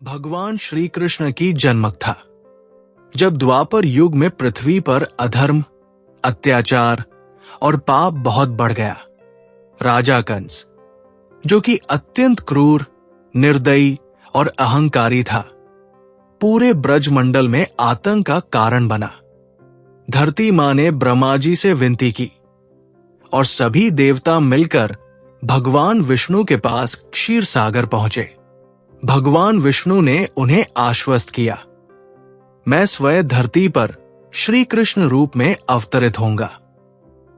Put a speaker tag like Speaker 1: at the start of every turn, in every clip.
Speaker 1: भगवान श्री कृष्ण की जन्म था। जब द्वापर युग में पृथ्वी पर अधर्म, अत्याचार और पाप बहुत बढ़ गया, राजा कंस, जो कि अत्यंत क्रूर, निर्दयी और अहंकारी था, पूरे ब्रजमंडल में आतंक का कारण बना। धरती मां ने ब्रह्मा जी से विनती की और सभी देवता मिलकर भगवान विष्णु के पास क्षीर सागर पहुंचे। भगवान विष्णु ने उन्हें आश्वस्त किया, मैं स्वयं धरती पर श्री कृष्ण रूप में अवतरित होऊंगा।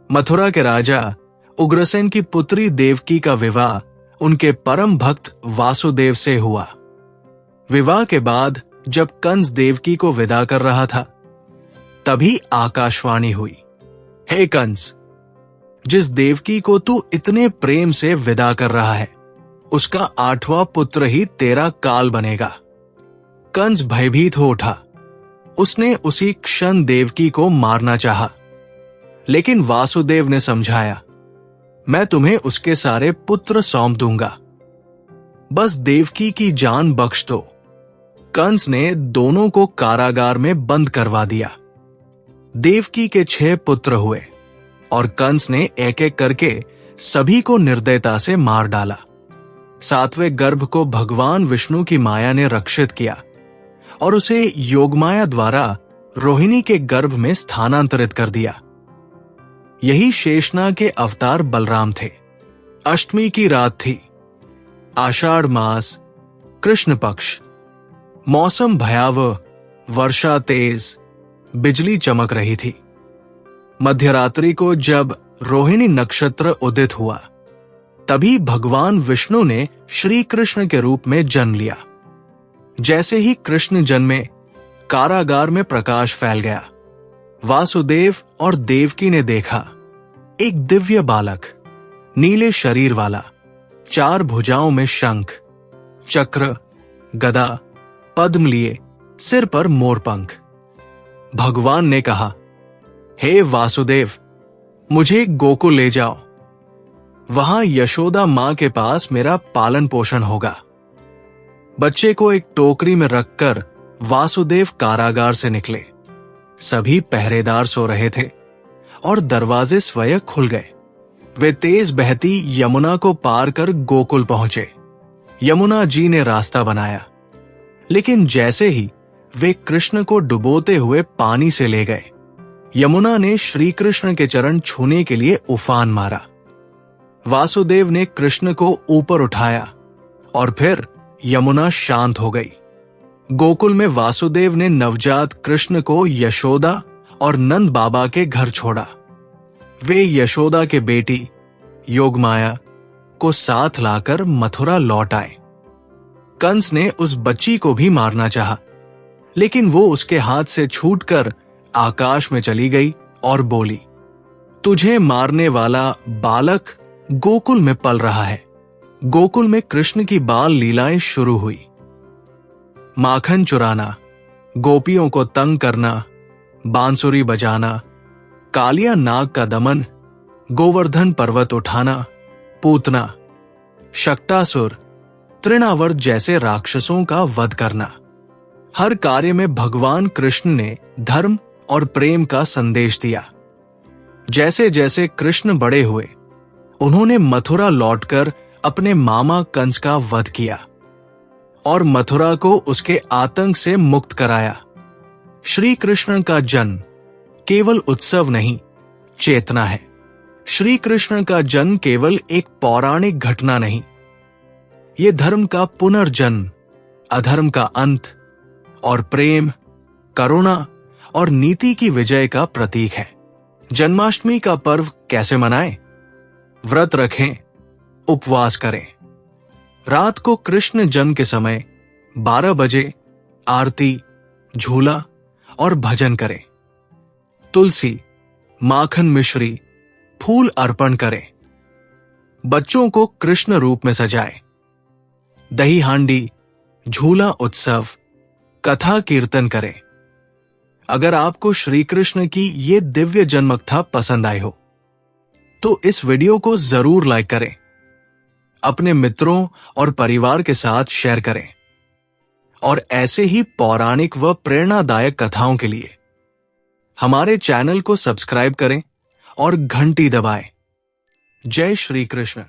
Speaker 1: मथुरा के राजा उग्रसेन की पुत्री देवकी का विवाह उनके परम भक्त वासुदेव से हुआ। विवाह के बाद जब कंस देवकी को विदा कर रहा था, तभी आकाशवाणी हुई, हे कंस, जिस देवकी को तू इतने प्रेम से विदा कर रहा है, उसका 8वां पुत्र ही तेरा काल बनेगा। कंस भयभीत हो उठा। उसने उसी क्षण देवकी को मारना चाहा, लेकिन वासुदेव ने समझाया, मैं तुम्हें उसके सारे पुत्र सौंप दूंगा, बस देवकी की जान बख्श दो। कंस ने दोनों को कारागार में बंद करवा दिया। देवकी के 6 पुत्र हुए और कंस ने एक एक करके सभी को निर्दयता से मार डाला। 7वें गर्भ को भगवान विष्णु की माया ने रक्षित किया और उसे योगमाया द्वारा रोहिणी के गर्भ में स्थानांतरित कर दिया। यही शेषनाग के अवतार बलराम थे। अष्टमी की रात थी। आषाढ़ मास, कृष्ण पक्ष। मौसम भयावह, वर्षा तेज, बिजली चमक रही थी। मध्यरात्रि को जब रोहिणी नक्षत्र उदित हुआ, तभी भगवान विष्णु ने श्री कृष्ण के रूप में जन्म लिया। जैसे ही कृष्ण जन्मे, कारागार में प्रकाश फैल गया। वासुदेव और देवकी ने देखा एक दिव्य बालक, नीले शरीर वाला, 4 भुजाओं में शंख, चक्र, गदा, पद्म लिए, सिर पर मोरपंख। भगवान ने कहा, हे वासुदेव, मुझे गोकुल ले जाओ। वहां यशोदा मां के पास मेरा पालन पोषण होगा। बच्चे को एक टोकरी में रखकर वासुदेव कारागार से निकले। सभी पहरेदार सो रहे थे और दरवाजे स्वयं खुल गए। वे तेज बहती यमुना को पार कर गोकुल पहुंचे। यमुना जी ने रास्ता बनाया, लेकिन जैसे ही वे कृष्ण को डुबोते हुए पानी से ले गए, यमुना ने श्री कृष्ण के चरण छूने के लिए उफान मारा। वासुदेव ने कृष्ण को ऊपर उठाया और फिर यमुना शांत हो गई। गोकुल में वासुदेव ने नवजात कृष्ण को यशोदा और नंद बाबा के घर छोड़ा। वे यशोदा के बेटी योगमाया को साथ लाकर मथुरा लौट आए। कंस ने उस बच्ची को भी मारना चाहा, लेकिन वो उसके हाथ से छूटकर आकाश में चली गई और बोली, तुझे मारने वाला बालक गोकुल में पल रहा है। गोकुल में कृष्ण की बाल लीलाएं शुरू हुई। माखन चुराना, गोपियों को तंग करना, बांसुरी बजाना, कालिया नाग का दमन, गोवर्धन पर्वत उठाना, पूतना, शक्टासुर, तृणावर्त जैसे राक्षसों का वध करना। हर कार्य में भगवान कृष्ण ने धर्म और प्रेम का संदेश दिया। जैसे जैसे कृष्ण बड़े हुए, उन्होंने मथुरा लौटकर अपने मामा कंस का वध किया और मथुरा को उसके आतंक से मुक्त कराया। श्री कृष्ण का जन्म केवल उत्सव नहीं, चेतना है। श्री कृष्ण का जन्म केवल एक पौराणिक घटना नहीं, ये धर्म का पुनर्जन्म, अधर्म का अंत और प्रेम, करुणा और नीति की विजय का प्रतीक है। जन्माष्टमी का पर्व कैसे मनाएं? व्रत रखें, उपवास करें। रात को कृष्ण जन्म के समय 12 बजे आरती, झूला और भजन करें। तुलसी, माखन मिश्री, फूल अर्पण करें। बच्चों को कृष्ण रूप में सजाएं। दही हांडी, झूला उत्सव, कथा कीर्तन करें। अगर आपको श्री कृष्ण की ये दिव्य जन्मकथा पसंद आई हो, तो इस वीडियो को जरूर लाइक करें, अपने मित्रों और परिवार के साथ शेयर करें और ऐसे ही पौराणिक व प्रेरणादायक कथाओं के लिए हमारे चैनल को सब्सक्राइब करें और घंटी दबाएं। जय श्री कृष्ण।